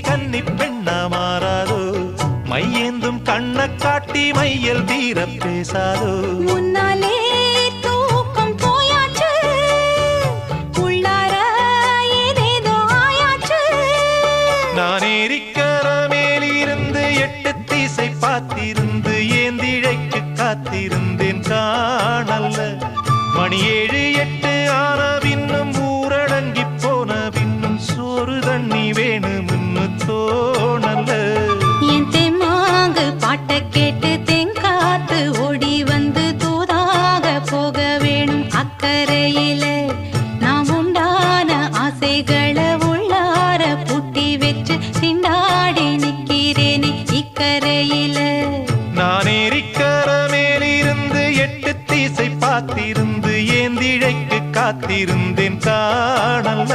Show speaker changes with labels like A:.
A: கன்னி பெண்ணா மாறாதோ மையேந்தும் கண்ண காட்டி மையல் தீர பேசாதோ
B: முன்னாலே தூக்கம் போயாச்சு உள்ளார ஏதேதோ ஆயாச்சு
A: நான் ஏரிக்கர மேலிருந்து 8 திசை பார்த்திருந்து ஏந்திழைக்கு காத்திருந்தேன் காணல்ல மணி 7 8 ஆன பின்னும் ஊரடங்கி போன பின்னும் சோறு தண்ணி வேணும்னு தோணல்ல
B: என் தெம்மாங்கு பாட்டை கேட்டு தெங்காத்து ஓடி வந்து தூதாக போக வேணும் அக்கறையில நாம் உண்டான ஆசைகளை உள்ளார பூட்டி வச்சு திண்டாடி நிக்கிறேனே இக்கரையில
A: நான் ஏரிக்கர மேலிருந்து 8 திசை பார்த்திருந்து ஏந்திழைக்கு காத்திருந்தேன் காணல்ல